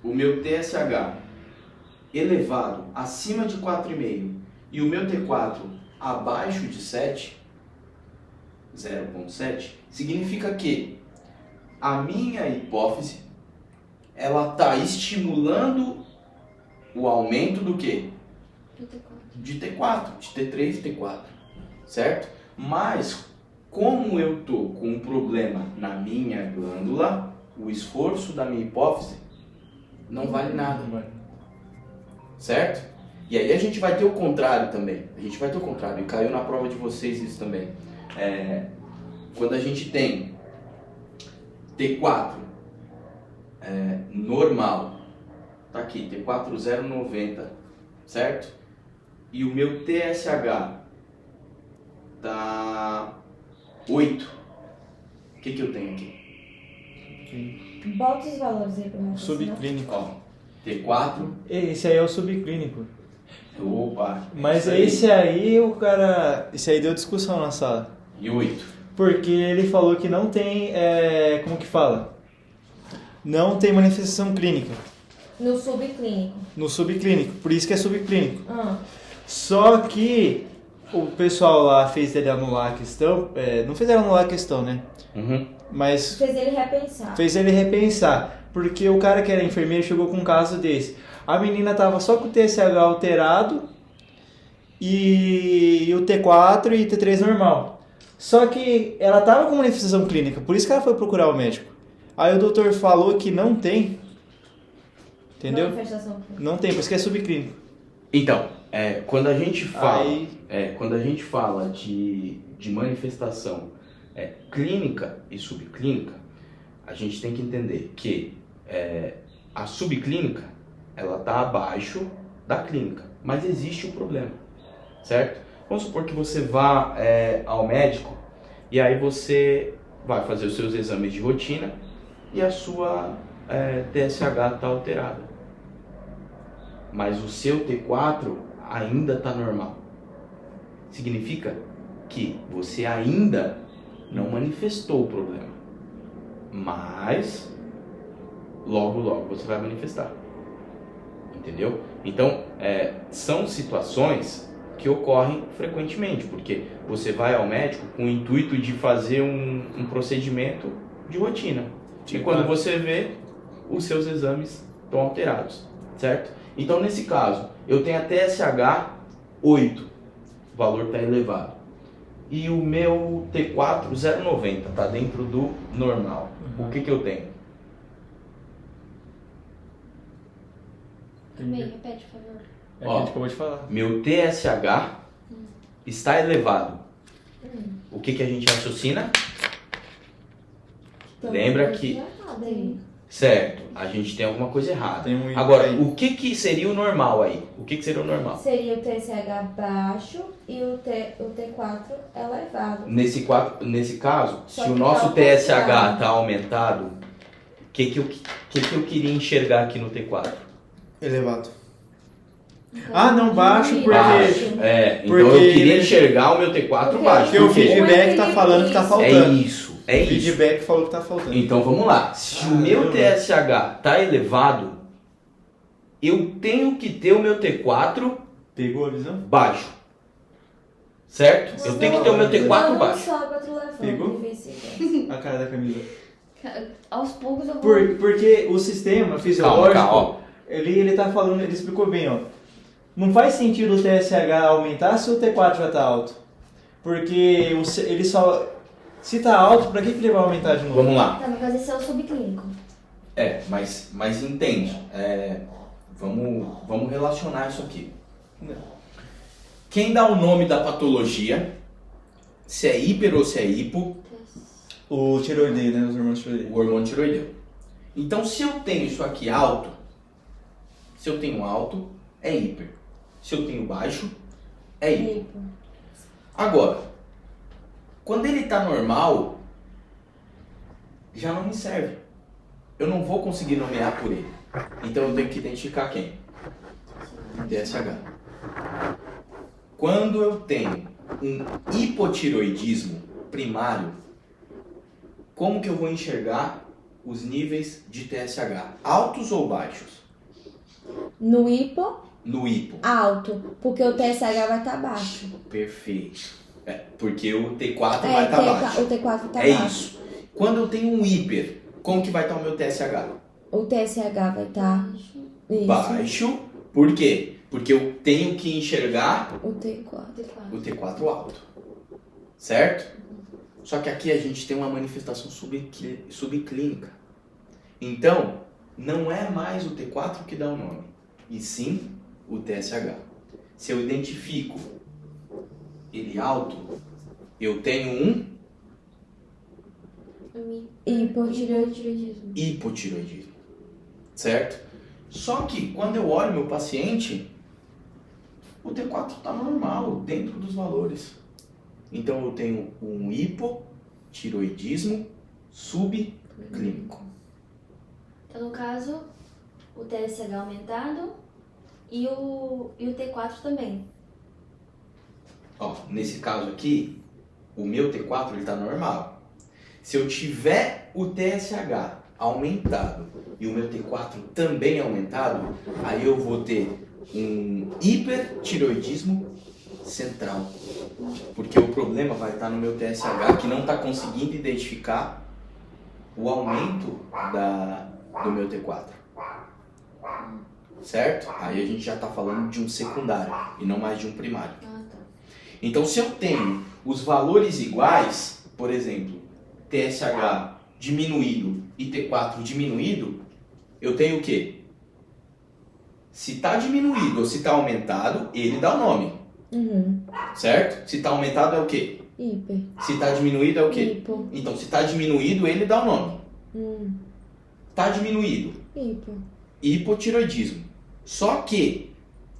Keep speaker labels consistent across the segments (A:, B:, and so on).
A: o meu TSH elevado acima de 4,5 e o meu T4 abaixo de 7, 0,7, significa que a minha hipófise ela está estimulando o aumento do quê? De T4, de T3 e T4, certo? Mas como eu tô com um problema na minha glândula, o esforço da minha hipófise não vale nada, certo? E aí a gente vai ter o contrário também. A gente vai ter o contrário. E caiu na prova de vocês isso também. Quando a gente tem T4 normal, tá aqui, T4 0,90, certo? E o meu TSH tá 8. O que eu tenho aqui?
B: Bota os valores aí pra mim.
C: Subclínico.
A: Ó, T4.
C: Esse aí é o subclínico.
A: Opa.
C: Mas esse aí o cara... Esse aí deu discussão na sala.
A: E 8.
C: Porque ele falou que não tem... como que fala? Não tem manifestação clínica.
B: No subclínico.
C: No subclínico. Por isso que é subclínico.
B: Ah.
C: Só que o pessoal lá fez ele anular a questão. Não fez ele anular a questão, né?
A: Uhum.
C: Mas
B: Fez ele repensar.
C: fez ele repensar. Porque o cara que era enfermeiro chegou com um caso desse. A menina tava só com o TSH alterado e o T4 e T3 normal. Só que ela tava com manifestação clínica, por isso que ela foi procurar o médico. Aí o doutor falou que não tem. Entendeu?
B: Manifestação clínica.
C: Não tem, por isso que é subclínico.
A: Então, quando a gente fala,
C: Aí-
A: quando a gente fala de manifestação clínica e subclínica, a gente tem que entender que a subclínica ela está abaixo da clínica, mas existe um problema, certo? Vamos supor que você vá ao médico e aí você vai fazer os seus exames de rotina e a sua TSH está alterada, mas o seu T4 ainda está normal. Significa que você ainda não manifestou o problema, mas logo você vai manifestar. Entendeu? Então, são situações que ocorrem frequentemente, porque você vai ao médico com o intuito de fazer um procedimento de rotina. E quando você vê, os seus exames estão alterados, certo? Então, nesse caso, eu tenho a TSH 8, o valor está elevado. E o meu T4 0,90, está dentro do normal. O que eu tenho?
B: Meio, repete, por favor.
C: É o que a gente acabou de falar.
A: Meu TSH está elevado. O que a gente raciocina?
B: Então,
A: Lembra que...
B: errado aí.
A: Certo, a gente tem alguma coisa errada.
C: Tem um
A: Agora,
C: aí.
A: o que seria o normal aí? O que seria o normal?
B: Seria o TSH baixo e o T4 elevado.
A: Nesse caso,
B: Só
A: se
B: que
A: o nosso
B: tá
A: TSH
B: alterado.
A: está aumentado, o que eu queria enxergar aqui no T4?
C: Elevado. Ah, não, baixo porque...
A: Baixo. Então
C: Porque
A: eu queria
C: ele-
A: enxergar o meu T4
B: Porque
A: baixo.
C: Porque o
A: Por quê?
C: feedback tá falando que tá
A: É
C: faltando.
A: isso, é
C: O
A: isso.
C: feedback falou que tá faltando.
A: Então vamos lá. Se o meu TSH está elevado, eu tenho que ter o meu T4
C: Pegou a visão?
A: baixo. Certo? Eu tenho que ter o meu T4
B: Não
A: baixo.
B: sobe outro levante,
C: Pegou?
B: vice-versa.
C: A cara da Camila.
B: Aos poucos eu vou...
C: Porque o sistema fisiológico,
A: Calma, ó.
C: ele tá falando, ele explicou bem, ó. Não faz sentido o TSH aumentar se o T4 já tá alto. Porque ele só... Se tá alto, pra que ele vai aumentar de novo?
A: Vamos lá.
B: Tá, mas esse é o subclínico.
A: Mas entende. Vamos relacionar isso aqui. Quem dá o nome da patologia, se é hiper ou se é hipo,
C: O tiroideio, né? Os hormônios tiroideus.
A: o hormônio tiroideu. Então, se eu tenho isso aqui alto, se eu tenho alto, é hiper. Se eu tenho baixo, é hipo. Agora, quando ele está normal, já não me serve. Eu não vou conseguir nomear por ele. Então eu tenho que identificar quem? TSH. Quando eu tenho um hipotiroidismo primário, como que eu vou enxergar os níveis de TSH? Altos ou baixos?
B: No hipo,
A: No hipo.
B: alto, porque o TSH vai estar baixo.
A: Perfeito. Porque o T4 vai estar baixo.
B: O T4 tá
A: É
B: baixo.
A: isso. Quando eu tenho um hiper, como que vai estar o meu TSH?
B: O TSH vai estar isso.
A: Baixo. Por quê? Porque eu tenho que enxergar
B: O T4.
A: o T4 alto. Certo? Só que aqui a gente tem uma manifestação subclínica. Então, não é mais o T4 que dá o nome, e sim o TSH. Se eu identifico ele alto, eu tenho um
B: Hipotireoidismo.
A: hipotireoidismo. Certo? Só que quando eu olho meu paciente, o T4 está normal, dentro dos valores. Então eu tenho um hipotireoidismo subclínico.
D: Então, no caso, o TSH aumentado e o T4 também.
A: Ó, nesse caso aqui, o meu T4 está normal. Se eu tiver o TSH aumentado e o meu T4 também aumentado, aí eu vou ter um hipertireoidismo central. Porque o problema vai estar no meu TSH, que não está conseguindo identificar o aumento do meu T4. Certo? Aí a gente já está falando de um secundário e não mais de um primário.
D: Ah, tá.
A: Então, se eu tenho os valores iguais, por exemplo, TSH diminuído e T4 diminuído, eu tenho o quê? Se está diminuído ou se está aumentado, ele dá o nome.
B: Uhum.
A: Certo? Se está aumentado é o quê?
B: Hiper.
A: Se está diminuído é o quê?
B: Hipo.
A: Então, se está diminuído, ele dá o nome. Está diminuído.
B: Hipo.
A: Hipotiroidismo. Só que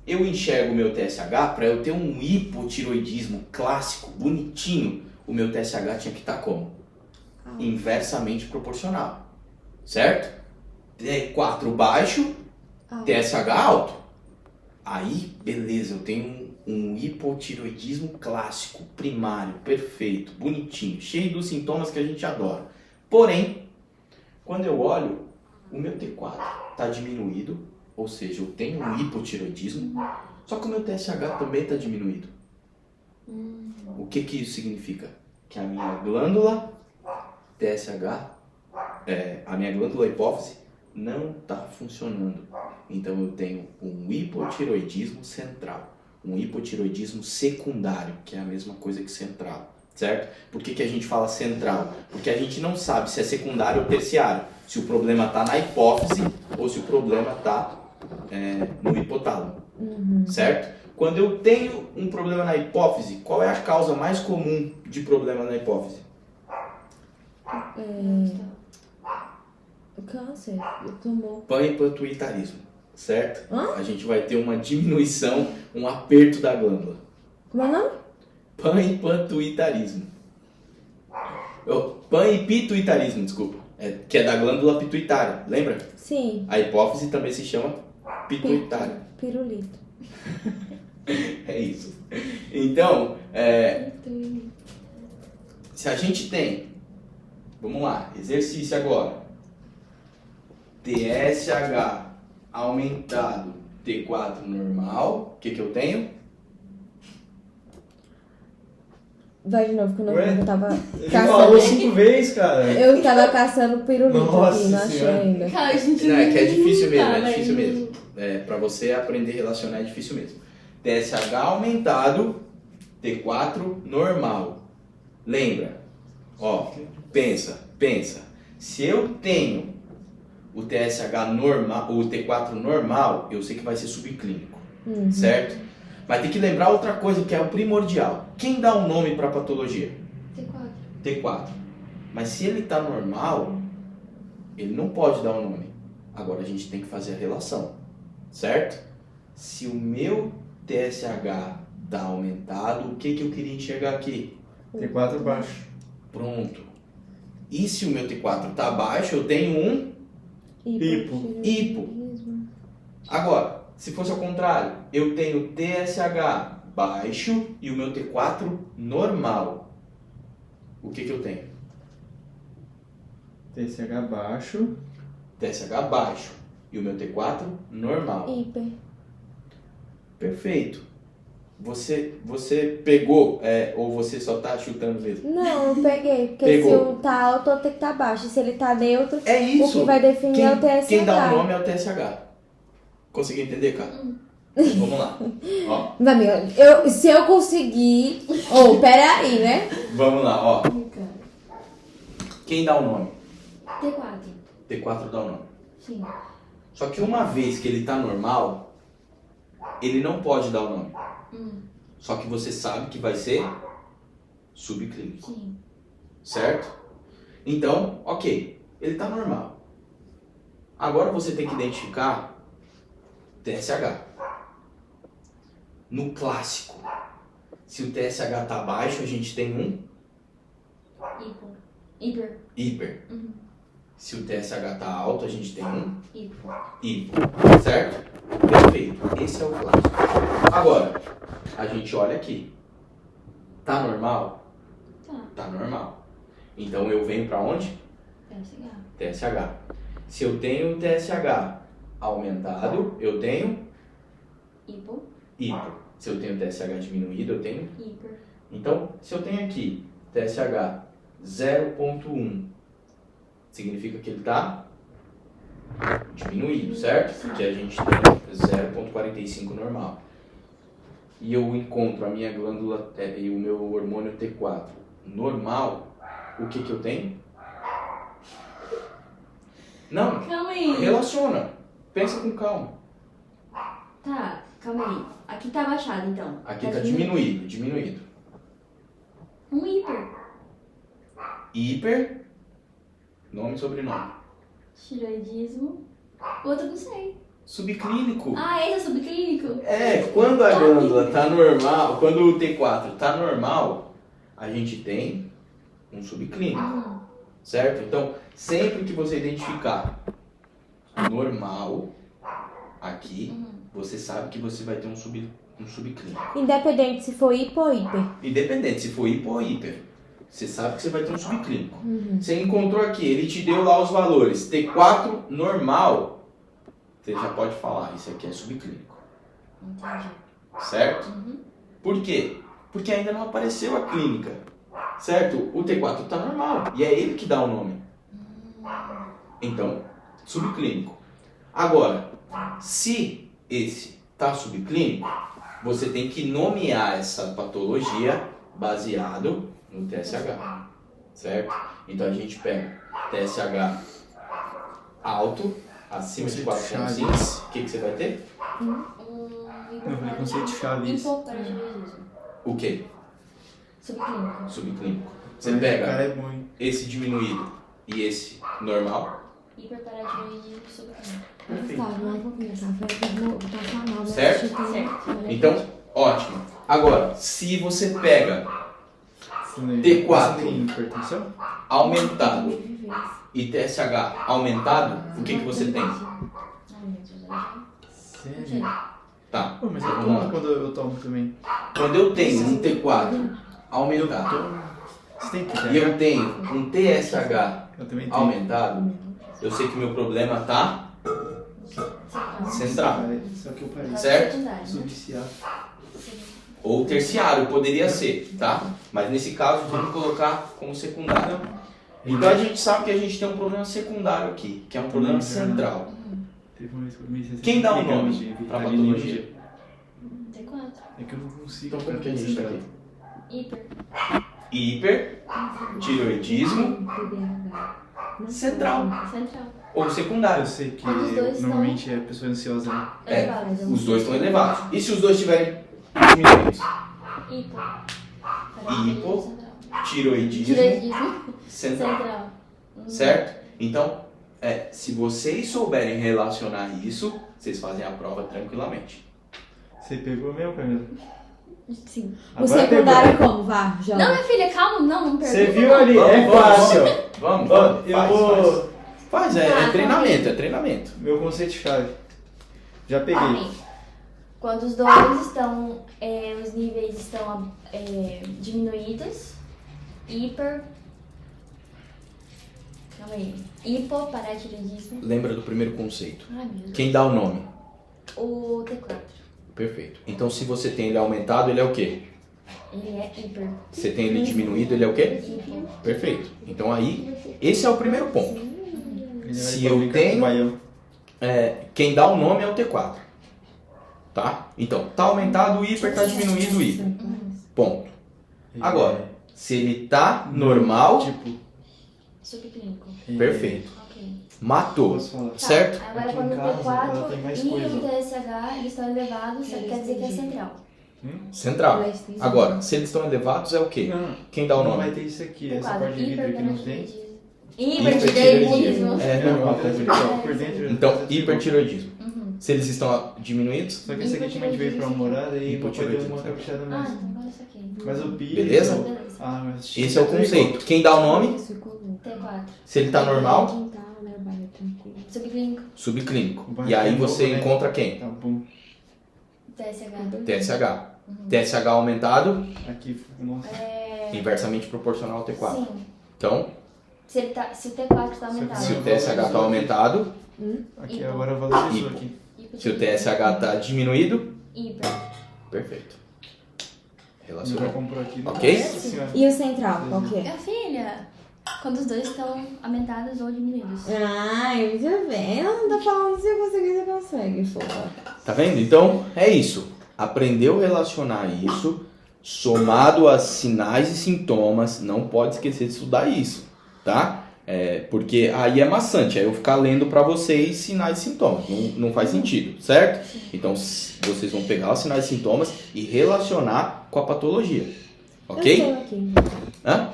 A: eu enxergo o meu TSH, para eu ter um hipotiroidismo clássico, bonitinho, o meu TSH tinha que estar como? Inversamente proporcional. Certo? T4 baixo, TSH alto. Aí, beleza, eu tenho um hipotiroidismo clássico, primário, perfeito, bonitinho, cheio dos sintomas que a gente adora. Porém, quando eu olho, o meu T4 está diminuído, ou seja, eu tenho um hipotiroidismo, só que o meu TSH também está diminuído. O que isso significa? Que a minha glândula TSH, a minha glândula hipófise, não está funcionando. Então eu tenho um hipotiroidismo central, um hipotiroidismo secundário, que é a mesma coisa que central, certo? Por que a gente fala central? Porque a gente não sabe se é secundário ou terciário, se o problema está na hipófise ou se o problema está no hipotálamo, certo? Quando eu tenho um problema na hipófise, qual é a causa mais comum de problema na hipófise?
B: O câncer, o tumor.
A: Panhipantuitarismo, certo?
B: Hã?
A: A gente vai ter uma diminuição, um aperto da glândula.
B: Como é o nome?
A: Panhipantuitarismo. Panhipituitarismo, desculpa. Que é da glândula pituitária, lembra?
B: Sim.
A: A hipófise também se chama pituitária.
B: Pirulito.
A: É isso. Então, se a gente tem, vamos lá, exercício agora. TSH aumentado, T4 normal, o que eu tenho?
B: Vai de novo, que eu não
C: Ué?
B: eu tava
C: Ele falou
B: caçando.
C: 5 vezes, cara.
B: Eu tava caçando pirulito
C: Nossa
B: aqui, não achei
C: Senhora.
B: ainda.
D: Cara, a gente
A: Não, é que é difícil mesmo,
D: tá,
A: é difícil
D: né?
A: mesmo. Pra você aprender a relacionar é difícil mesmo. TSH aumentado, T4 normal. Lembra? Ó, pensa. Se eu tenho o TSH normal, o T4 normal, eu sei que vai ser subclínico, certo? Mas tem que lembrar outra coisa que é o primordial. Quem dá um nome para a patologia?
D: T4.
A: T4. Mas se ele está normal, ele não pode dar um nome. Agora a gente tem que fazer a relação, certo? Se o meu TSH está aumentado, o que eu queria enxergar aqui?
C: T4 baixo.
A: Pronto. E se o meu T4 está baixo, eu tenho um hipo. Agora, se fosse ao contrário, eu tenho TSH baixo e o meu T4 normal. O que eu tenho?
C: TSH baixo.
A: TSH baixo. E o meu T4 normal.
B: Hiper.
A: Perfeito. Você pegou, ou você só tá chutando mesmo?
B: Não, eu peguei. Porque
A: Pegou.
B: se um tá alto, o outro tem que tá baixo. E se ele tá neutro,
A: É isso.
B: o que vai definir é o TSH.
A: Quem dá o nome é o TSH. Conseguiu entender, cara? Vamos lá. Ó,
B: Meu amigo, se eu conseguir... peraí, né?
A: vamos lá, ó.
D: Ai, cara.
A: Quem dá o nome?
D: T4.
A: T4 dá o nome.
D: Sim.
A: Só que uma vez que ele tá normal, ele não pode dar o nome. Só que você sabe que vai ser subclínico.
D: Sim.
A: Certo? Então, ok, ele tá normal. Agora você tem que identificar TSH. No clássico, se o TSH tá baixo, a gente tem um
D: Hiper.
A: hiper. Se o TSH tá alto, a gente tem um
D: Hiper.
A: hipo. Certo? Perfeito. Esse é o clássico. Agora, a gente olha aqui. Tá normal?
D: Tá.
A: Tá normal. Então eu venho pra onde?
D: TSH.
A: TSH. Se eu tenho TSH aumentado, eu tenho
D: Hipo.
A: hipo. Se eu tenho TSH diminuído, eu tenho.
D: Hiper.
A: Então, se eu tenho aqui TSH 0.1, significa que ele está diminuído, certo? Porque a gente tem 0.45 normal. E eu encontro a minha glândula e o meu hormônio T4 normal, o que eu tenho? Não,
D: Calma aí.
A: relaciona. Pensa com calma.
D: Tá, calma aí. Aqui tá abaixado, então.
A: Aqui está diminuído.
D: Um hiper.
A: Hiper, nome e sobrenome.
D: Tiroidismo. O outro não sei.
A: Subclínico.
D: Ah, esse é subclínico?
A: Quando a glândula tá normal, quando o T4 tá normal, a gente tem um subclínico, certo? Então, sempre que você identificar normal aqui, você sabe que você vai ter um subclínico.
B: Independente se for hipo ou hiper.
A: Independente se for hipo ou hiper, você sabe que você vai ter um subclínico. Você encontrou aqui, ele te deu lá os valores. T4 normal, você já pode falar, isso aqui é subclínico.
D: Entendi.
A: Certo? Por quê? Porque ainda não apareceu a clínica. Certo? O T4 está normal e é ele que dá o nome. Então, subclínico. Agora, se esse está subclínico, você tem que nomear essa patologia baseado no TSH. Certo? Então a gente pega TSH alto, acima de 4,5. O que você vai ter?
C: Conceito de Chaves.
D: Hipoparatiroidismo.
A: O quê?
D: Subclínico.
A: Subclínico. Você
C: Mas o
A: pega
C: cara é bom, hein?
A: esse diminuído e esse normal,
D: Hiperparatiroidismo subclínico.
B: Gustavo, não vou começar. Vou passar mal.
A: Certo? Então, ótimo. Agora, se você pega T4
C: Você tem hipertensão?
A: aumentado e TSH aumentado, o que você tem?
D: Ai, meu Deus,
C: Sério?
A: Tá.
C: Pô, mas eu
A: Vamos
C: tomo
A: lá.
C: quando eu tomo também.
A: Quando eu tenho um T4 aumentado
C: Você tem que
A: e eu tenho um TSH
C: Eu também tenho.
A: aumentado, eu sei que o meu problema tá central.
C: Só que eu parei.
A: Certo?
C: Sou viciado.
A: Ou terciário, poderia ser, tá? Mas nesse caso, vamos colocar como secundário. Então a gente sabe que a gente tem um problema secundário aqui, que é um problema central.
C: Teve uma vez que eu comecei a
A: Quem dá o
C: ligar
A: nome
C: de
A: pra
C: vitamina
A: patologia?
D: T4.
C: É que eu não consigo.
A: Então como que a gente tá aqui?
D: Hiper.
A: Hiper, tireoidismo, central
D: Central.
A: ou secundário.
C: Eu sei que
D: Os dois
C: normalmente é pessoa ansiosa, né?
A: Os dois estão elevados. E se os dois estiverem diminuídos?
D: Hipo.
A: Hipo.
D: Central.
A: Tireoidismo,
D: Tiroidismo.
A: central.
D: Central.
A: Certo? Então, se vocês souberem relacionar isso, vocês fazem a prova tranquilamente.
C: Você pegou mesmo, Camila?
D: Sim.
B: O
C: Agora
B: secundário é
C: pegou.
B: como? Vá, joga.
D: Não, minha filha, calma, não pergunta.
C: Você viu
D: não.
C: ali? É
A: Vamos,
C: fácil.
A: Vamos,
C: Ó,
A: vamos.
C: eu
A: Faz,
C: vou.
A: faz.
D: Tá,
A: Treinamento, é treinamento.
C: Meu conceito chave. Já peguei.
D: Aí, quando os dois estão, os níveis estão diminuídos, hiper... Calma aí. Hipoparatiroidismo.
A: Lembra do primeiro conceito.
D: Ai, meu Deus.
A: Quem dá o nome?
D: O T4.
A: Perfeito. Então, se você tem ele aumentado, ele é o quê?
D: Ele é hiper.
A: Você tem ele diminuído, ele é o quê?
D: Hipo.
A: Perfeito. Então, aí, esse é o primeiro ponto.
C: Ele
A: Se
C: vai
A: eu
C: publicar
A: tenho-
C: com o Baião.
A: Quem dá o nome é o T4. Tá? Então, tá aumentado o hiper, tá diminuído o hiper. Ponto. Agora, se ele tá normal,
C: Tipo,
D: Subclínico.
A: perfeito.
D: Ok.
A: Matou.
C: Posso falar?
A: Certo?
D: Tá, agora
C: Aqui
D: quando
C: em
D: o
C: casa, ela
D: T4
C: tem mais
D: e
C: coisa.
D: o TSH eles estão elevados, quer dizer que é central.
A: Central. Agora, se eles estão elevados, é o quê?
C: Não,
A: Quem dá o
C: não vai
A: nome?
C: ter isso aqui. Essa
D: T4,
C: parte de vidro aqui não tem.
D: Hipertireoidismo.
A: É,
C: Não,
A: normal.
C: tá explicado por dentro.
A: Então,
C: tá explicado.
A: hipertiroidismo.
D: Uhum.
A: Se eles estão diminuídos,
C: Só que esse aqui como a gente veio pra uma morada e vou poder
A: Hipotireoidismo.
C: uma caprichada
D: Ah,
C: mais.
D: então agora isso aqui.
C: Mas o pi...
A: Beleza?
D: Beleza.
C: Ah, mas...
A: esse é o conceito. Quem dá o nome,
D: T4.
A: se ele tá normal,
D: Subclínico.
A: subclínico.
C: Vai
A: E aí
C: ter
A: você
C: novo, né?
A: encontra quem?
C: Tá bom.
D: TSH.
A: TSH. TSH aumentado,
C: Aqui, nossa.
A: inversamente proporcional ao T4.
D: Sim.
A: Então,
D: Se o T4 está aumentado.
A: se o TSH tá aumentado,
C: Aqui
D: Hipo.
C: agora valorizou
A: Hipo.
C: aqui.
A: se o TSH tá diminuído,
D: Hiper.
A: perfeito.
C: Já
A: Relacionou.
C: comprou aqui.
A: Ok?
C: Nossa senhora.
B: E o central, qual que é?
D: Minha filha, quando os dois estão aumentados ou diminuídos.
B: Ai, muito bem. Ela não tá falando se eu conseguir, você consegue, fofa.
A: Tá vendo? Então, é isso. Aprendeu a relacionar isso, somado a sinais e sintomas, não pode esquecer de estudar isso, tá? Porque aí é maçante, aí eu ficar lendo pra vocês sinais e sintomas, não faz sentido, certo? Então, vocês vão pegar os sinais e sintomas e relacionar com a patologia,
B: Eu
A: ok?
B: tenho aqui.
A: Hã?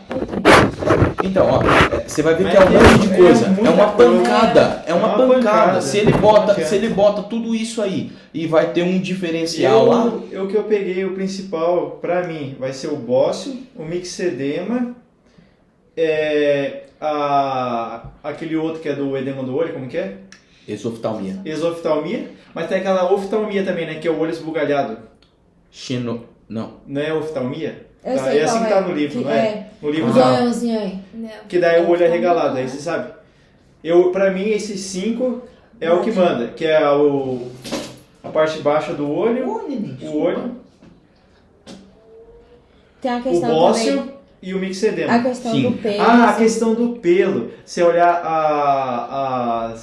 A: Então, ó, você vai ver
C: Mas
A: que é um monte de
C: é
A: coisa.
C: muita
A: É uma
C: coisa.
A: pancada. É uma
C: É uma
A: pancada.
C: pancada.
A: Se ele bota tudo isso aí e vai ter um diferencial lá.
C: O que eu peguei, o principal pra mim, vai ser o bócio, o mixedema, aquele outro que é do edema do olho, como que é?
A: Exoftalmia.
C: Exoftalmia, mas tem aquela oftalmia também, né, que é o olho esbugalhado.
A: Não.
C: Não é oftalmia?
B: Eu
C: Tá,
B: sei
C: é assim
B: qual
C: que tá no livro,
B: que
C: não é? No livro
B: O
C: tá.
B: zoiãozinho aí.
D: Não.
C: Que daí o olho é regalado, aí você sabe. Pra mim, esses 5 é o que manda, que é a parte baixa do olho, o olho,
B: Tem a
C: o
B: questão
C: bócio
B: também.
C: e o mixedema.
B: A questão
A: Sim.
B: do peso.
C: Ah, a questão do pelo. Se olhar a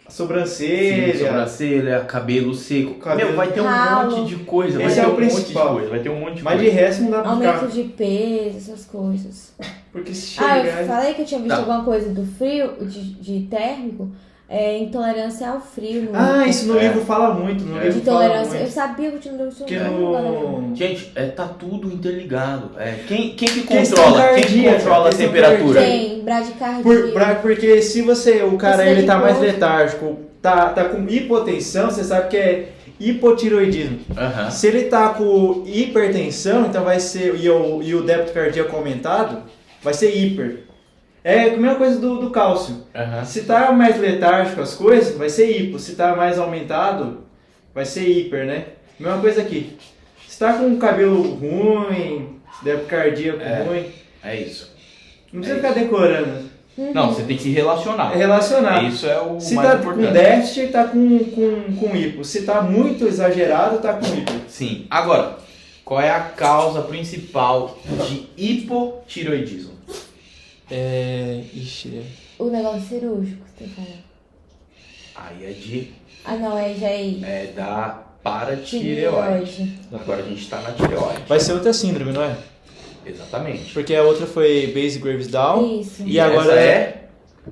C: sobrancelha,
A: Sobrancelha, cabelo seco.
C: Cabelo-
A: Meu, vai ter um
B: Ralo.
A: monte de coisa.
C: Esse
A: vai
C: é
A: ter
C: o
A: um monte de
C: principal.
A: coisa. Vai ter um monte de
C: mas de
A: coisa.
C: resto não dá pra
B: Aumento
C: ficar.
B: de peso, essas coisas.
C: Porque se
B: Ah, eu
C: chegar...
B: falei que eu tinha visto
A: Tá.
B: alguma coisa do frio, de térmico, intolerância ao frio.
C: Ah, isso no
A: É.
C: livro fala muito, no
A: É.
C: livro
B: De
C: fala
B: intolerância. Eu
C: muito.
B: sabia que eu tinha isso.
C: Que
B: não.
A: Gente, tá tudo interligado. Quem que
C: Questão
A: controla? Quem que
C: cardíaca,
A: controla a
C: questão
A: temperatura?
B: Tem bradicardia.
C: Porque se o cara
B: Isso
C: ele tá
B: daí
C: mais
B: pode.
C: letárgico, tá com hipotensão, você sabe que é hipotiroidismo.
A: Aham.
C: Se ele tá com hipertensão, então vai ser, e o débito cardíaco aumentado, vai ser hiper. É a mesma coisa do cálcio.
A: Aham.
C: Se tá mais letárgico as coisas, vai ser hipo. Se tá mais aumentado, vai ser hiper, né? Mesma coisa aqui. Se tá com cabelo ruim, débito cardíaco ruim,
A: É isso.
C: não precisa ficar decorando.
A: Não, você tem que relacionar.
C: É relacionar.
A: Isso é o
C: Se
A: mais
C: tá
A: importante.
C: com déficit, tá com hipo. Se tá muito exagerado, tá com hipo.
A: Sim. Agora, qual é a causa principal de hipotiroidismo?
B: O negócio cirúrgico que você falou.
A: Aí é de
B: Ah, não, já é
A: da paratireoide. Agora a gente tá na tireoide.
C: Vai ser outra síndrome, não é?
A: Exatamente.
C: Porque a outra foi Base Graves Down.
B: Isso.
C: E agora
A: essa
C: é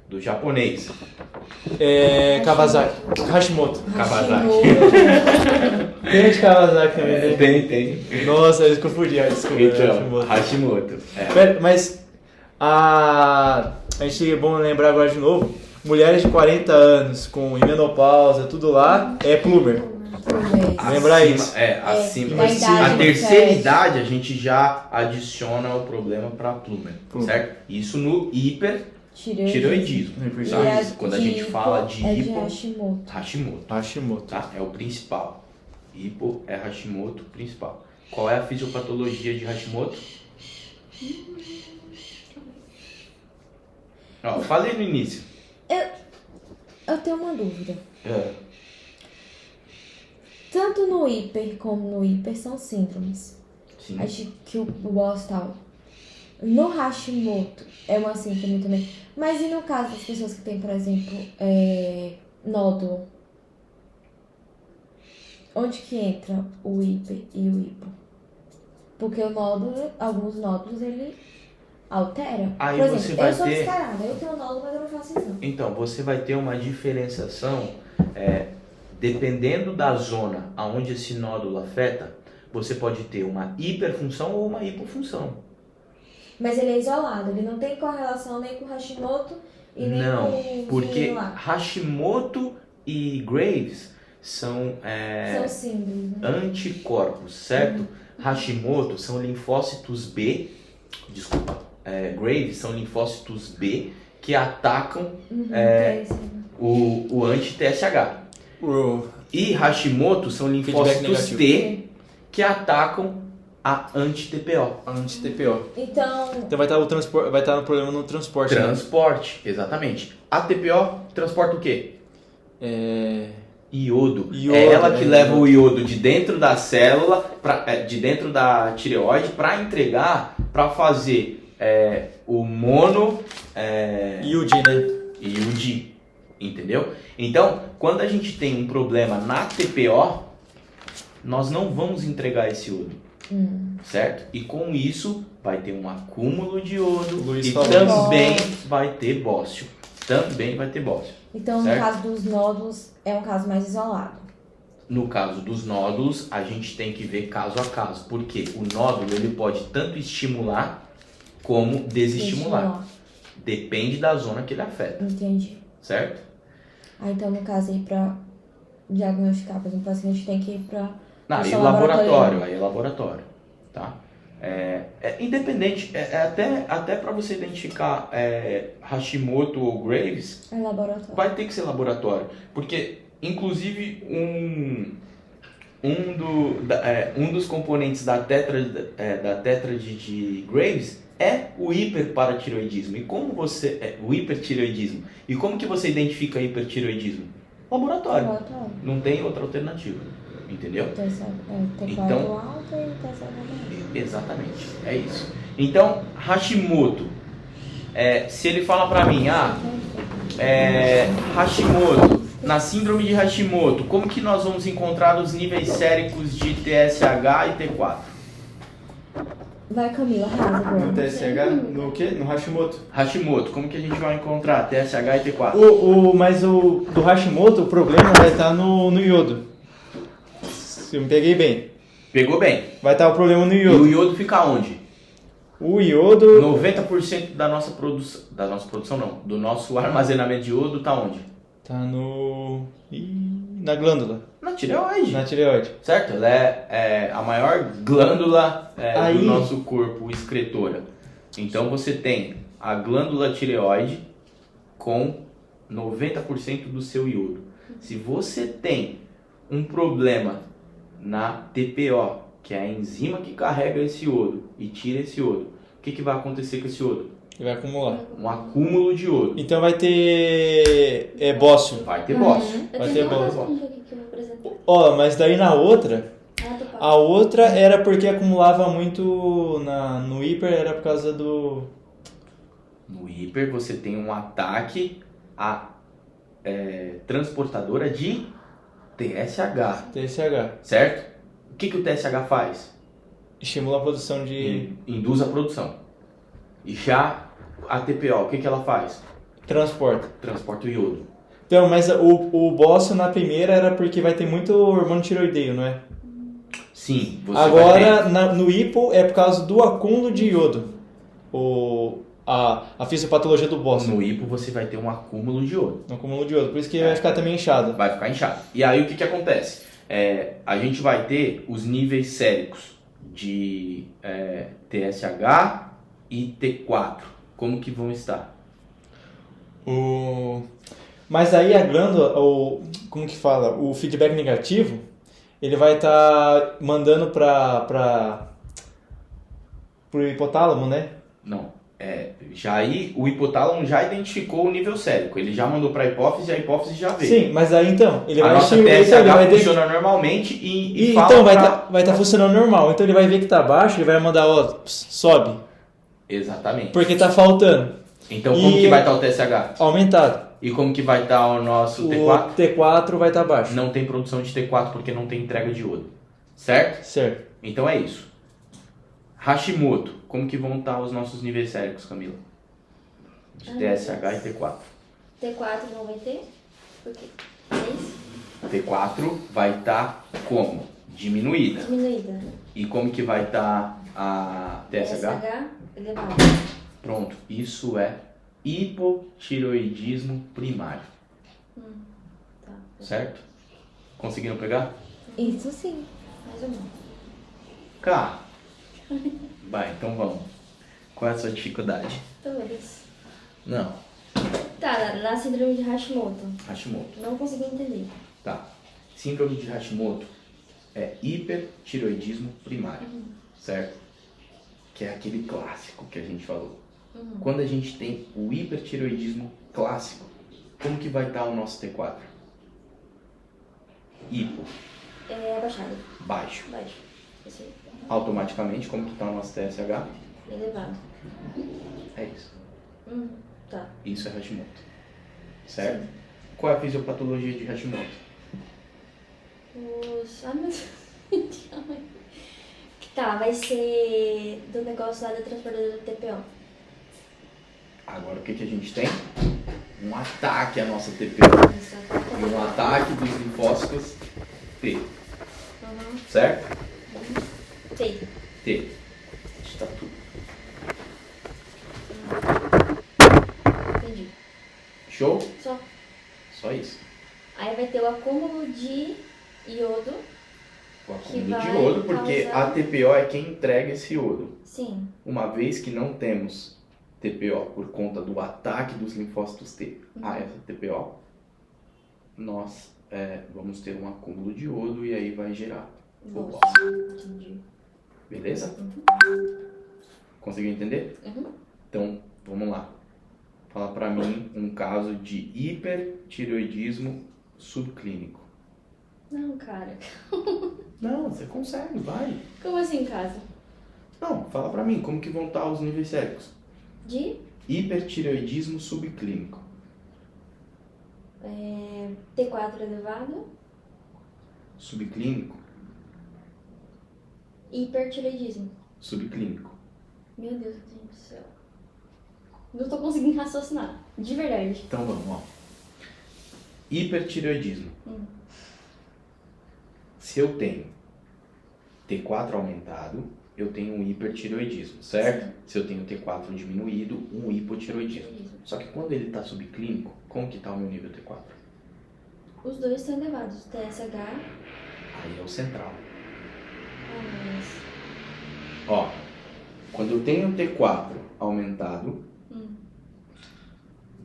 A: do japonês.
C: Kawasaki. Hashimoto.
A: Kawasaki.
C: Tem de Kawasaki também, né?
A: Tem.
C: Nossa, eu confundi. Desculpa.
A: Então,
C: Hashimoto.
A: Hashimoto.
C: Pera, mas a gente é bom lembrar agora de novo. Mulheres de 40 anos com menopausa, tudo lá, é Plumer. Lembrar isso.
A: Acima.
B: da idade,
A: A terceira
B: né?
A: idade a gente já adiciona o problema para Plumer, certo? Isso no hipertireoidismo. Tá? Quando a gente fala de
B: é de
A: hipo,
B: Hashimoto.
A: Hashimoto,
C: Hashimoto.
A: tá? É o principal. Hipo é Hashimoto principal. Qual é a fisiopatologia de Hashimoto? Ó, falei no início.
B: Eu tenho uma dúvida.
A: É.
B: Tanto no hiper como no hiper são síndromes.
A: Sim.
B: Acho que o boss tal. No Hashimoto é uma síndrome também. Mas e no caso das pessoas que têm, por exemplo, nódulo? Onde que entra o hiper e o hipo? Porque o nódulo, alguns nódulos, ele altera.
A: Aí
B: por exemplo,
A: você vai
B: eu sou
A: ter-
B: descarada, eu tenho nódulo, mas eu não faço exame.
A: Então, você vai ter uma diferenciação, dependendo da zona aonde esse nódulo afeta, você pode ter uma hiperfunção ou uma hipofunção.
B: Mas ele é isolado, ele não tem correlação nem com o Hashimoto e nem
A: Não,
B: com o
A: porque
B: vinho lá.
A: Hashimoto e Graves são
B: São síndromes, né?
A: anticorpos, certo? Hashimoto são linfócitos B, Graves são linfócitos B que atacam o anti-TSH. E Hashimoto são linfócitos
C: negativo.
A: T que atacam a anti-TPO.
C: Anti-TPO.
B: Então,
C: Então vai estar no problema no transporte. né?
A: Transporte, exatamente. A TPO transporta o quê? Iodo.
C: Iodo,
A: É ela que
C: né?
A: leva o iodo de dentro da célula, de dentro da tireoide, para entregar, para fazer o mono
C: IUD, né?
A: e o di. Entendeu? Então, quando a gente tem um problema na TPO, nós não vamos entregar esse iodo. Certo? E com isso, vai ter um acúmulo de iodo
C: Luiz
A: e
C: falou.
A: também vai ter bócio. Também vai ter bócio.
B: então no
A: Certo?
B: caso dos nódulos, é um caso mais isolado.
A: No caso dos nódulos, a gente tem que ver caso a caso, porque o nódulo ele pode tanto estimular como desestimular. Depende da zona que ele afeta,
B: Entendi.
A: certo?
B: Então, no caso aí, pra diagnosticar, por exemplo, o paciente tem que ir pra...
A: Não, aí
B: Esse é
A: é
B: o
A: laboratório, aí é laboratório, tá? Independente, até para você identificar Hashimoto ou Graves,
B: É laboratório.
A: vai ter que ser laboratório, porque inclusive um dos componentes da tétrade de Graves é o hiperparatireoidismo. E como o hipertireoidismo. E como que você identifica hipertireoidismo? Laboratório.
B: Laboratório.
A: Não tem outra alternativa, entendeu?
B: T4
A: Então-
B: alto e TSH baixo.
A: Exatamente, é isso. Então, Hashimoto, se ele fala pra mim, Hashimoto, na síndrome de Hashimoto, como que nós vamos encontrar os níveis séricos de TSH e T4?
B: Vai, Camila, arrasa
C: No
B: agora.
C: TSH? No quê? No Hashimoto.
A: Hashimoto, como que a gente vai encontrar TSH e T4?
C: Mas do Hashimoto, o problema vai estar no iodo. Se eu me peguei bem.
A: Pegou bem.
C: Vai estar o problema no
A: E o
C: iodo.
A: iodo fica onde?
C: O iodo
A: 90% da nossa produção não, do nosso armazenamento de iodo tá onde?
C: tá na glândula,
A: Na tireoide.
C: na tireoide.
A: Certo? Ela é a maior glândula
C: Aí-
A: do nosso corpo excretora. Então você tem a glândula tireoide com 90% do seu iodo. Se você tem um problema na TPO, que é a enzima que carrega esse iodo e tira esse iodo, o que vai acontecer com esse iodo?
C: Ele vai acumular.
A: Um acúmulo de iodo.
C: Então vai ter bócio.
A: Vai ter bócio.
D: Eu
C: Vai
D: tenho
C: ter
D: duas
C: bom.
D: perguntas aqui que eu vou apresentar.
C: Ó, mas daí na outra,
D: Ah, tô falando.
C: a outra era porque acumulava muito no hiper, era por causa do...
A: No hiper você tem um ataque à transportadora de TSH,
C: TSH.
A: certo? O que o TSH faz?
C: Estimula a produção de
A: Induz a produção. E já a TPO, o que ela faz?
C: transporte.
A: Transporta o iodo.
C: Então, mas o bócio na primeira era porque vai ter muito hormônio tiroideio, não é?
A: Sim, você vai
C: Agora, no hipo, é por causa do acúmulo de iodo. A fisiopatologia do
A: ter,
C: bócio.
A: no hipo você vai ter um acúmulo de iodo.
C: No acúmulo de iodo. Por isso que vai ficar também inchado.
A: Vai ficar inchado. E aí o que acontece? A gente vai ter os níveis séricos de TSH e T4. Como que vão estar?
C: Mas aí a glândula, como que fala? O feedback negativo, ele vai estar mandando pro hipotálamo, né?
A: Não, Já aí, o hipotálamo já identificou o nível sérico. Ele já mandou para a hipófise e a hipófise já veio.
C: Sim, mas aí então, ele
A: A
C: vai
A: nossa
C: estimular,
A: TSH
C: então ele vai
A: funciona normalmente e fala
C: então
A: pra-
C: vai estar funcionando normal. Então ele vai ver que tá baixo, ele vai mandar, ó, sobe,
A: Exatamente.
C: porque tá faltando,
A: Então, como
C: E-
A: que vai estar o TSH?
C: aumentado.
A: E como que vai estar o nosso
C: O
A: T4?
C: T4 vai estar baixo.
A: Não tem produção de T4 porque não tem entrega de iodo. Certo?
C: Certo.
A: Então é isso. Hashimoto. Como que vão estar os nossos níveis séricos, Camila? De
D: Ai, meu
A: TSH e
D: Deus.
A: T4.
D: T4 não vai ter? Por quê? É isso?
A: T4 vai estar como? Diminuída.
D: Diminuída.
A: E como que vai estar a TSH?
D: elevado.
A: Pronto. Isso é hipotireoidismo primário.
D: Tá.
A: Certo? Conseguiram pegar?
B: Isso sim.
D: Mais ou menos.
A: Cá. Vai, então vamos. Qual é a sua dificuldade?
D: Talvez.
A: Não.
D: Tá, na síndrome de Hashimoto.
A: Hashimoto.
D: Não consegui entender.
A: Tá. Síndrome de Hashimoto é hipertireoidismo primário, certo? Que é aquele clássico que a gente falou. Quando a gente tem o hipertireoidismo clássico, como que vai estar o nosso T4? Hipo,
D: É abaixado.
A: baixo.
D: Baixo. Isso aí.
A: Automaticamente, como que está o nosso TSH?
D: Elevado.
A: É isso.
D: Tá.
A: Isso é Hashimoto. Certo? Qual é a fisiopatologia de Hashimoto?
D: Ai, meu Deus. Tá, vai ser do negócio lá da transportadora do TPO.
A: Agora o que a gente tem? Um ataque à nossa TPO.
D: Isso.
A: E um ataque dos linfócitos T.
D: Uhum.
A: Certo?
D: Sei.
A: T. Está tudo.
D: Entendi.
A: Show?
D: Só.
A: Só isso.
D: Aí vai ter o acúmulo de iodo.
A: O
D: Que
A: acúmulo de
D: vai
A: iodo, porque
D: causar-
A: a TPO é quem entrega esse iodo.
D: Sim.
A: Uma vez que não temos TPO por conta do ataque dos linfócitos T a essa TPO, nós vamos ter um acúmulo de iodo e aí vai gerar o
D: Nossa.
A: bócio.
D: Entendi.
A: Beleza? Conseguiu entender?
D: Uhum.
A: Então, vamos lá. Fala pra mim um caso de hipertireoidismo subclínico.
D: Não, cara.
A: Não, você consegue, vai.
D: Como assim, casa?
A: Não, fala pra mim, como que vão estar os níveis séricos?
D: De
A: Hipertireoidismo subclínico.
D: T4 elevado,
A: Subclínico?
D: hipertireoidismo.
A: Subclínico.
D: Meu Deus do céu. Não tô conseguindo raciocinar. De verdade.
A: Então vamos, ó. Hipertireoidismo. Se eu tenho T4 aumentado, eu tenho um hipertireoidismo, certo?
D: Sim.
A: Se eu tenho T4 diminuído, um hipotireoidismo. Só que quando ele está subclínico, como que está o meu nível T4?
D: Os dois estão elevados. TSH.
A: Aí é o central.
D: Mas...
A: Ó, quando eu tenho T4 aumentado,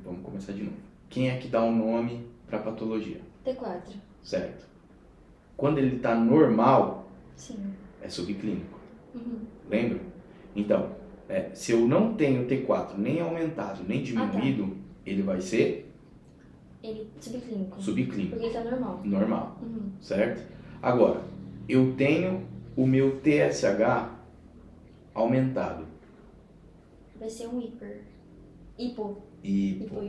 A: vamos começar de novo. Quem é que dá um nome para patologia?
D: T4.
A: Certo? Quando ele está normal,
D: Sim.
A: é subclínico.
D: Uhum.
A: Lembra? Então, se eu não tenho T4 nem aumentado nem diminuído, ele vai ser
D: Ele subclínico.
A: subclínico.
D: Porque ele tá normal.
A: Normal.
D: Uhum.
A: Certo? Agora, eu tenho o meu TSH aumentado.
D: Vai ser um hiper. Hipo.
A: Hipo.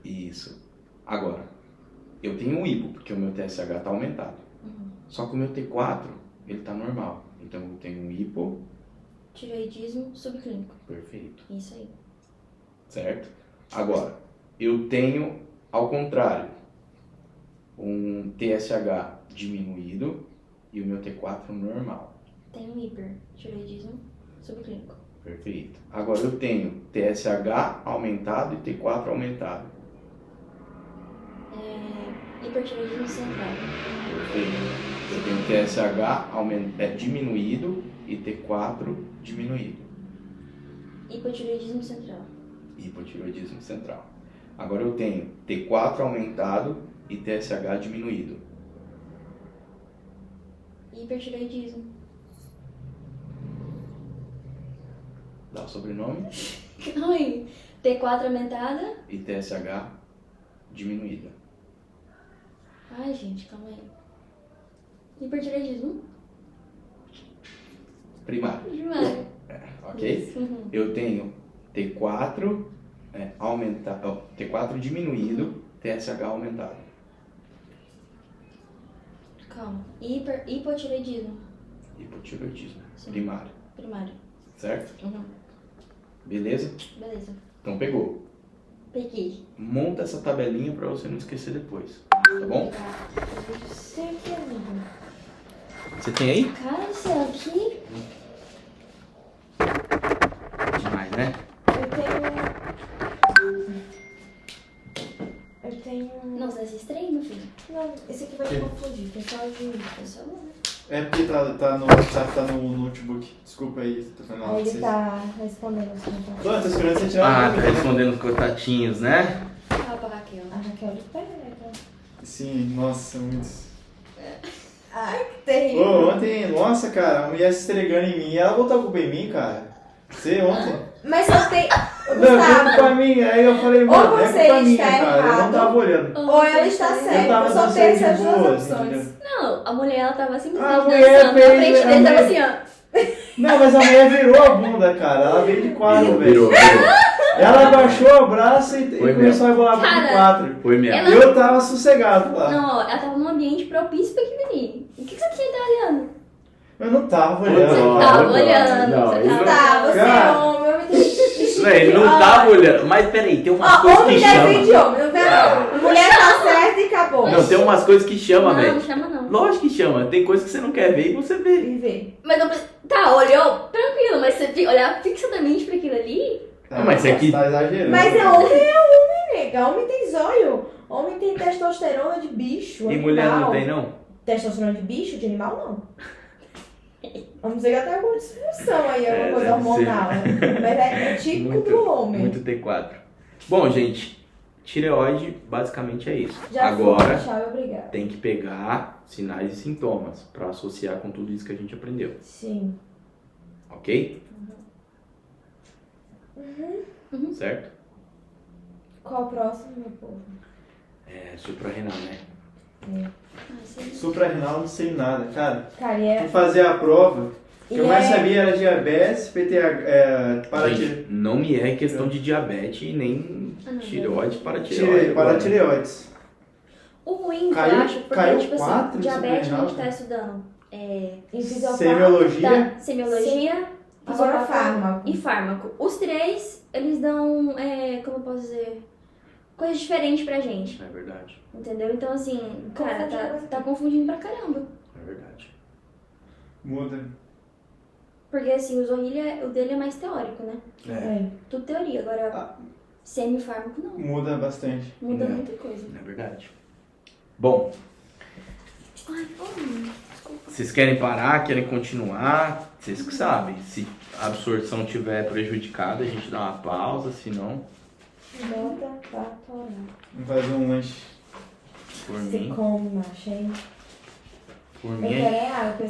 A: Isso. Agora, eu tenho um hipo, porque o meu TSH está aumentado. Só que o meu T4, ele está normal. Então, eu tenho um hipo.
D: Tireoidismo subclínico.
A: Perfeito.
D: Isso aí.
A: Certo? Agora, eu tenho, ao contrário, um TSH diminuído e o meu T4 normal.
D: Tem um hiper. Tireoidismo subclínico.
A: Perfeito. Agora eu tenho TSH aumentado e T4 aumentado.
D: Hipertireoidismo central.
A: Perfeito. Eu tenho TSH diminuído e T4 diminuído.
D: Hipotireoidismo central.
A: Hipotireoidismo central. Agora eu tenho T4 aumentado e TSH diminuído.
D: Hipertireoidismo.
A: Dá o sobrenome?
D: Calma aí. T4 aumentada.
A: e TSH diminuída.
D: Ai, gente, calma aí. Hipertireoidismo.
A: Primário.
D: Primário.
A: Ok?
D: Isso, uhum.
A: Eu tenho T4 aumentado, T4 diminuído, TSH aumentado.
D: Calma. Hipotireoidismo.
A: Hipotireoidismo.
D: Sim.
A: Primário.
D: Primário.
A: Certo?
D: Uhum.
A: Beleza?
D: Beleza.
A: Então pegou.
D: Peguei.
A: Monta essa tabelinha pra você não esquecer depois. Tá bom?
B: Tem aqui, amigo.
A: Você tem aí?
D: Cara do céu, aqui.
A: Demais, né?
B: Eu tenho.
D: Nossa, esse estranho, meu filho.
B: Não, esse aqui vai me confundir, que é só de.
D: Pessoal.
C: É porque tá no WhatsApp, tá no notebook. Desculpa aí, tô falando mal
B: Aí
C: de
B: ele
C: vocês.
B: tá respondendo as perguntas.
C: Tô esperando você tirar
A: Ah,
C: a
A: tá
C: dúvida, né?
A: respondendo os contatinhos, né?
D: Fala pra Raquel.
B: A Raquel ele pega.
C: Sim, nossa, muitos.
B: Ai, que terrível.
C: Ô, ontem, nossa, cara, a mulher se esfregando em mim. Ela botou a culpa em mim, cara. Você ontem?
B: Mas só tem.
C: Não, é culpa
B: Gustavo,
C: mim. Aí eu falei, mano, é
B: você
C: culpa minha,
B: está
C: cara. Eu não
B: errado.
C: tava olhando.
B: ou ela está
C: Eu
B: certa.
C: tava
B: Só
C: dançando
B: tem
C: de
B: essas duas
C: boas,
B: opções.
C: entendeu?
D: Não, a mulher, ela tava simplesmente
C: A mulher
D: dançando.
C: fez-
D: Na frente
C: a
D: dele tava
C: mulher-
D: assim, ó.
C: Não, mas a mulher virou a bunda, cara. Ela veio de quatro,
A: Virou,
C: velho.
A: virou.
C: Ela abaixou o braço e
A: Foi
C: começou a rebolar
D: Cara,
C: de quatro.
A: Foi mesmo.
D: Ela-
C: Eu tava sossegado lá.
D: Não, ela tava num ambiente propício pra aquilo ali. O que você tinha tá olhando?
C: Eu não tava
A: Foi
C: olhando.
A: bom.
D: Tava
A: não,
D: olhando.
A: não,
D: Você
A: ele não-
B: Tá, você
C: Cara.
B: é homem, homem tem.
A: Não, ele não tava olhando. Mas peraí, tem umas
B: Ó,
A: coisas
B: homem
A: que
B: defende
A: chamam.
B: homem, não vê não. Mulher tá certa e acabou.
A: Não, tem umas coisas que chamam,
D: Não, não
A: velho.
D: chama não.
A: Lógico que chama. Tem coisas que você não quer ver e você vê.
B: E vê.
D: Mas não precisa. Tá, olhou, tranquilo, mas você olhar fixadamente pra aquilo ali.
C: Ah,
A: Mas é que-
C: Tá exagerando.
B: Mas é homem, nega. Homem tem zóio. Homem tem testosterona de bicho.
A: E mulher não
B: animal.
A: tem, não?
B: Testosterona de bicho, de animal, não. Vamos dizer que até alguma disfunção aí, alguma coisa
A: deve
B: hormonal. Mas é típico do homem.
A: Muito T4. Bom, gente, tireoide basicamente é isso.
B: Já
A: Agora
B: foi, tchau, obrigada.
A: tem que pegar sinais e sintomas para associar com tudo isso que a gente aprendeu,
B: Sim.
A: ok?
D: Uhum.
A: Certo?
B: Qual o próximo, meu povo?
A: É suprarrenal, né?
D: Ah, sim.
C: Suprarrenal, não sei nada, cara.
B: Cara, e
C: Fui
B: é.
C: fazer a prova. O que eu
B: e
C: mais
B: é-
C: sabia era diabetes, PTH, paratireoide.
A: Gente, não me é questão de diabetes e nem
D: Ah, não,
A: tireoide para tireoide.
C: Paratireoides.
D: O ruim,
C: Caiu-
D: eu acho, porque,
C: caiu
D: tipo assim,
C: 4
D: diabetes a
C: suprarrenal,
D: gente tá
C: cara.
D: estudando
B: Em fisiopatia.
C: Semiologia.
D: semiologia,
B: Agora
D: fisiopata
B: fármaco.
D: e fármaco. Os três, eles dão, como eu posso dizer, coisas diferentes pra gente,
A: É verdade,
D: entendeu? Então, assim, cara,
B: Confundindo
D: tá confundindo pra caramba.
A: é verdade.
C: Muda.
D: Porque, assim, o Zorrilha, o dele é mais teórico, né?
B: É.
D: Tudo teoria. Agora,
C: Ah.
D: semifármaco não.
C: Muda bastante.
D: Muda
A: É.
D: muita coisa.
A: É verdade. Bom,
D: Ai, desculpa.
A: vocês querem parar, querem continuar? Vocês que sabem. Se a absorção tiver prejudicada, a gente dá uma pausa, se não,
B: Bota pra torar.
C: Vamos fazer um lanche.
A: por
B: Você
A: mim,
B: come, macho, hein?
A: por
B: Eu
A: mim
B: quero é água.